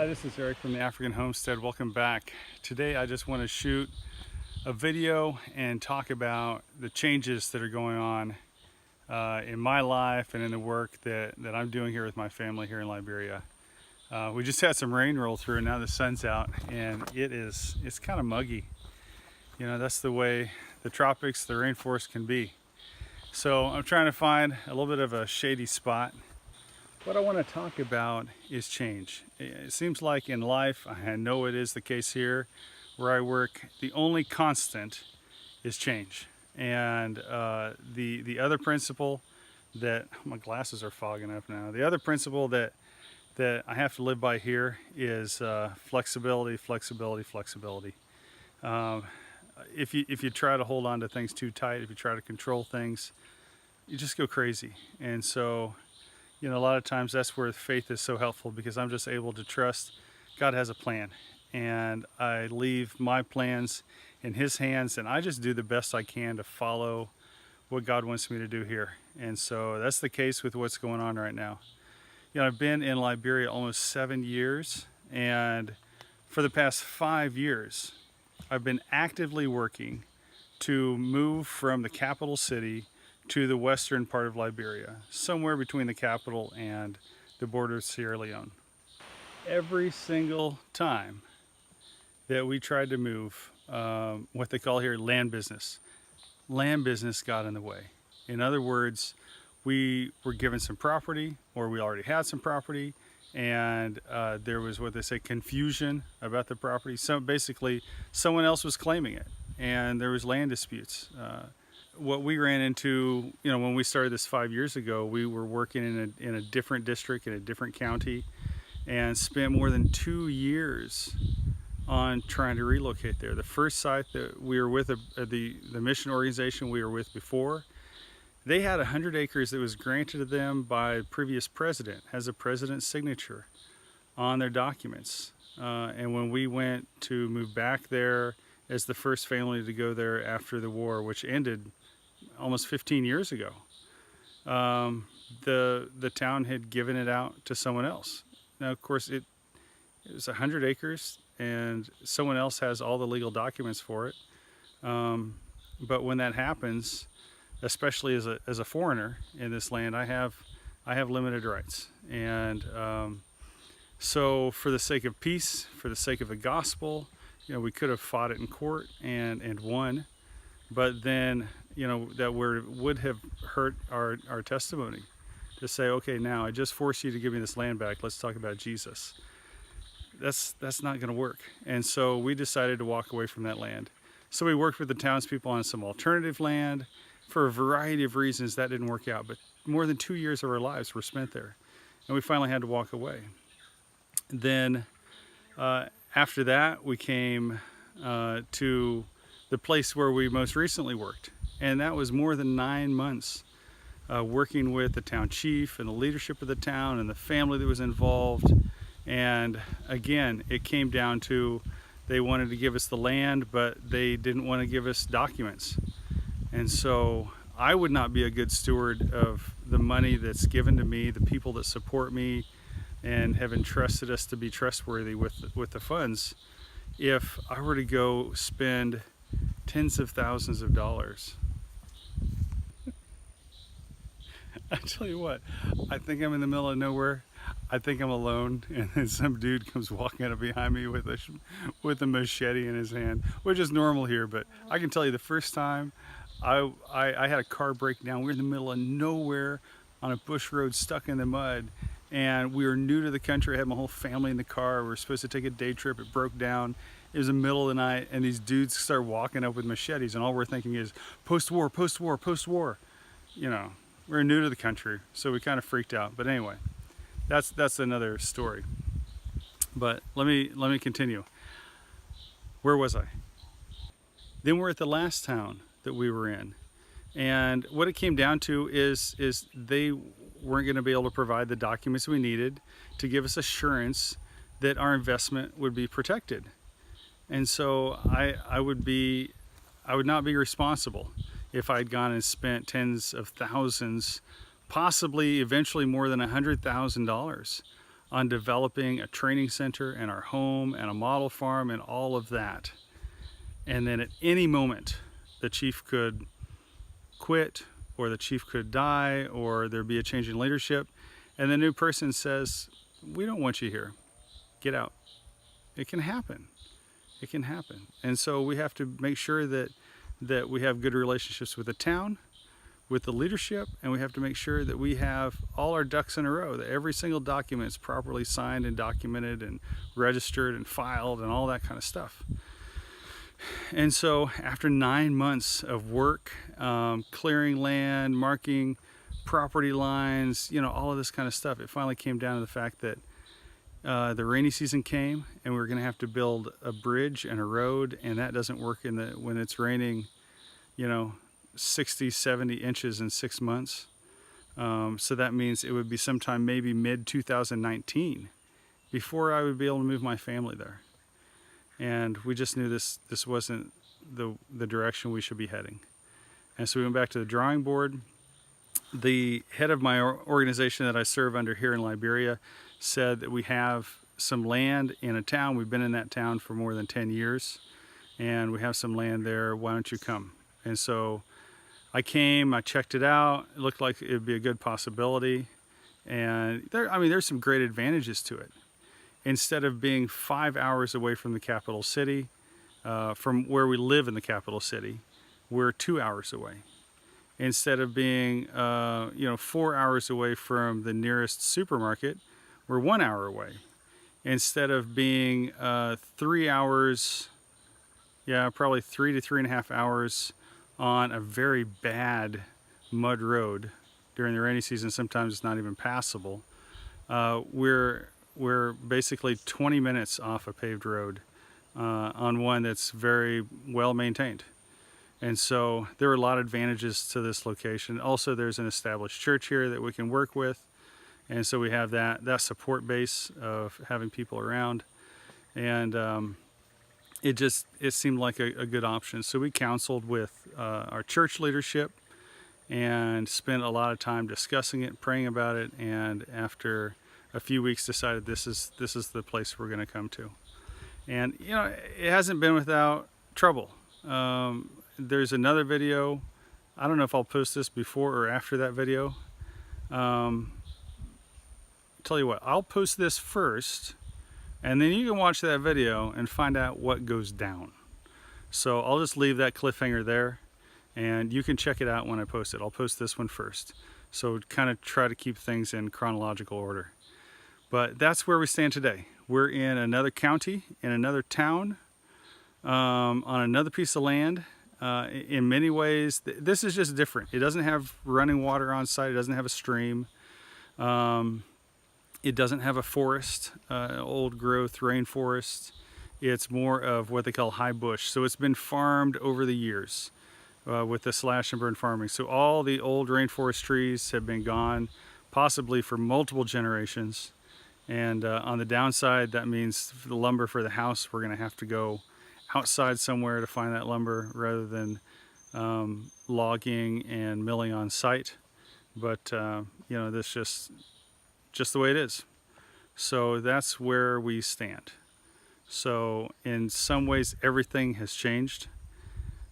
Hi, this is Eric from the African Homestead. Welcome back. Today I just want to shoot a video and talk about the changes that are going on in my life and in the work that I'm doing here with my family here in Liberia. We just had some rain roll through and now the sun's out and it's kind of muggy. You know, that's the way the tropics, the rainforest can be. So I'm trying to find a little bit of a shady spot. What I want to talk about is change. It seems like in life, I know it is the case here where I work, the only constant is change. And the other principle that, my glasses are fogging up now, the other principle that I have to live by here is flexibility, flexibility, flexibility. If you try to hold on to things too tight, if you try to control things, you just go crazy. And so, you know, a lot of times that's where faith is so helpful, because I'm just able to trust God has a plan, and I leave my plans in His hands, and I just do the best I can to follow what God wants me to do here. And so that's the case with what's going on right now. You know, I've been in Liberia almost 7 years, and for the past 5 years, I've been actively working to move from the capital city to the western part of Liberia, somewhere between the capital and the border of Sierra Leone. Every single time that we tried to move, what they call here land business got in the way. In other words, we were given some property, or we already had some property, and there was what they say confusion about the property. So basically someone else was claiming it, and there was land disputes. What we ran into, you know, when we started this 5 years ago, we were working in a different district, in a different county, and spent more than 2 years on trying to relocate there. The first site that we were with, the mission organization we were with before, they had 100 acres that was granted to them by the previous president, has a president's signature on their documents. And when we went to move back there as the first family to go there after the war, which ended almost 15 years ago, the town had given it out to someone else. Now, of course, it was 100 acres, and someone else has all the legal documents for it. But when that happens, especially as a foreigner in this land, I have limited rights. And so, for the sake of peace, for the sake of the gospel, you know, we could have fought it in court and won, but then, you know, that would have hurt our testimony to say, okay, now I just forced you to give me this land back. Let's talk about Jesus. That's not going to work. And so we decided to walk away from that land. So we worked with the townspeople on some alternative land. For a variety of reasons, that didn't work out. But more than 2 years of our lives were spent there, and we finally had to walk away. Then after that, we came to the place where we most recently worked, and that was more than 9 months working with the town chief and the leadership of the town and the family that was involved. And again, it came down to they wanted to give us the land, but they didn't want to give us documents. And so I would not be a good steward of the money that's given to me, the people that support me and have entrusted us to be trustworthy with the funds, if I were to go spend tens of thousands of dollars. I tell you what, I think I'm in the middle of nowhere. I think I'm alone, and then some dude comes walking up behind me with a machete in his hand, which is normal here. But I can tell you, the first time I had a car breakdown. We were in the middle of nowhere on a bush road, stuck in the mud, and we were new to the country. I had my whole family in the car. We were supposed to take a day trip. It broke down. It was the middle of the night, and these dudes start walking up with machetes, and all we're thinking is post-war, post-war, post-war. You know, we're new to the country, so we kind of freaked out. But anyway, that's another story. But let me continue. Where was I? Then we're at the last town that we were in, and what it came down to is they weren't going to be able to provide the documents we needed to give us assurance that our investment would be protected. And so I would not be responsible if I'd gone and spent tens of thousands, possibly eventually more than $100,000 on developing a training center and our home and a model farm and all of that. And then at any moment, the chief could quit, or the chief could die, or there'd be a change in leadership, and the new person says, we don't want you here, get out. It can happen. It can happen. And so we have to make sure that we have good relationships with the town, with the leadership, and we have to make sure that we have all our ducks in a row, that every single document is properly signed and documented and registered and filed and all that kind of stuff. And so after 9 months of work, clearing land, marking property lines, all of this kind of stuff, it finally came down to the fact that the rainy season came and we were going to have to build a bridge and a road, and that doesn't work when it's raining 60, 70 inches in 6 months. So that means it would be sometime maybe mid 2019 before I would be able to move my family there. And we just knew this wasn't the direction we should be heading. And so we went back to the drawing board. The head of my organization that I serve under here in Liberia said that we have some land in a town. We've been in that town for more than 10 years, and we have some land there. Why don't you come? And so I came, I checked it out. It looked like it would be a good possibility. And there's some great advantages to it. Instead of being 5 hours away from the capital city, from where we live in the capital city, we're 2 hours away. Instead of being 4 hours away from the nearest supermarket, we're 1 hour away. Instead of being 3 hours, probably 3 to 3.5 hours on a very bad mud road during the rainy season, sometimes it's not even passable, we're basically 20 minutes off a paved road on one that's very well maintained. And so there are a lot of advantages to this location. Also, there's an established church here that we can work with. And so we have that support base of having people around. And it seemed like a good option. So we counseled with our church leadership and spent a lot of time discussing it, praying about it. And after a few weeks decided this is the place we're going to come to. And it hasn't been without trouble. There's another video. I don't know if I'll post this before or after that video. Tell you what, I'll post this first, and then you can watch that video and find out what goes down. So I'll just leave that cliffhanger there, and you can check it out when I post it. I'll post this one first. So kind of try to keep things in chronological order. But that's where we stand today. We're in another county, in another town, on another piece of land. In many ways, this is just different. It doesn't have running water on site. It doesn't have a stream. It doesn't have a forest, old growth rainforest. It's more of what they call high bush. So it's been farmed over the years with the slash and burn farming. So all the old rainforest trees have been gone, possibly for multiple generations. And on the downside, that means the lumber for the house, we're going to have to go outside somewhere to find that lumber rather than logging and milling on site. But this just the way it is. So that's where we stand. So in some ways, everything has changed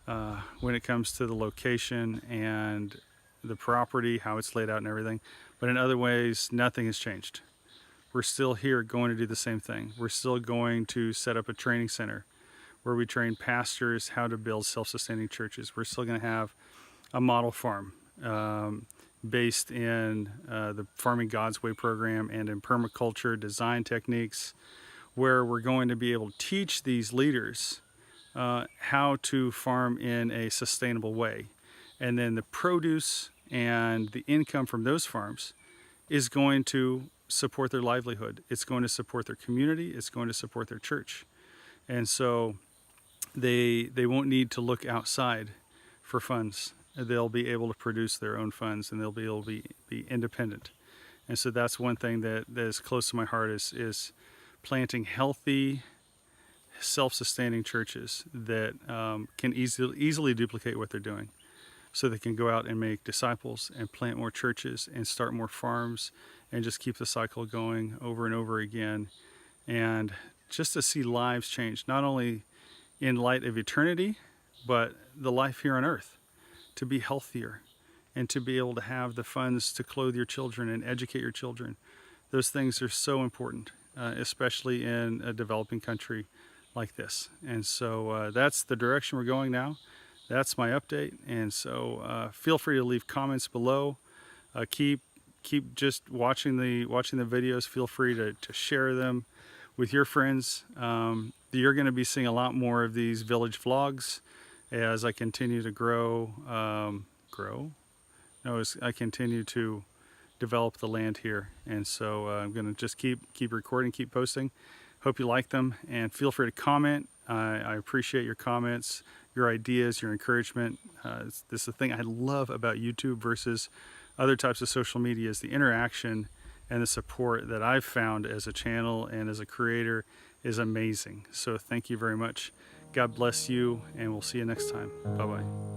when it comes to the location and the property, how it's laid out and everything. But in other ways, nothing has changed. We're still here going to do the same thing. We're still going to set up a training center where we train pastors how to build self-sustaining churches. We're still going to have a model farm based in the Farming God's Way program and in permaculture design techniques, where we're going to be able to teach these leaders how to farm in a sustainable way. And then the produce and the income from those farms is going to support their livelihood. It's going to support their community. It's going to support their church. And so they won't need to look outside for funds. They'll be able to produce their own funds, and they'll be able to be independent. And so that's one thing that is close to my heart is planting healthy, self-sustaining churches that can easily duplicate what they're doing. so they can go out and make disciples and plant more churches and start more farms and just keep the cycle going over and over again. And just to see lives change, not only in light of eternity, but the life here on earth, to be healthier and to be able to have the funds to clothe your children and educate your children. Those things are so important, especially in a developing country like this. And so that's the direction we're going now. That's my update. And so feel free to leave comments below. Keep just watching the videos. Feel free to share them with your friends. You're going to be seeing a lot more of these village vlogs as I continue to as I continue to develop the land here. And so I'm going to just keep recording, keep posting. Hope you like them, and feel free to comment. I appreciate your comments, your ideas, your encouragement. This is the thing I love about YouTube versus other types of social media, is the interaction and the support that I've found as a channel and as a creator is amazing. So thank you very much. God bless you, and we'll see you next time. Bye-bye.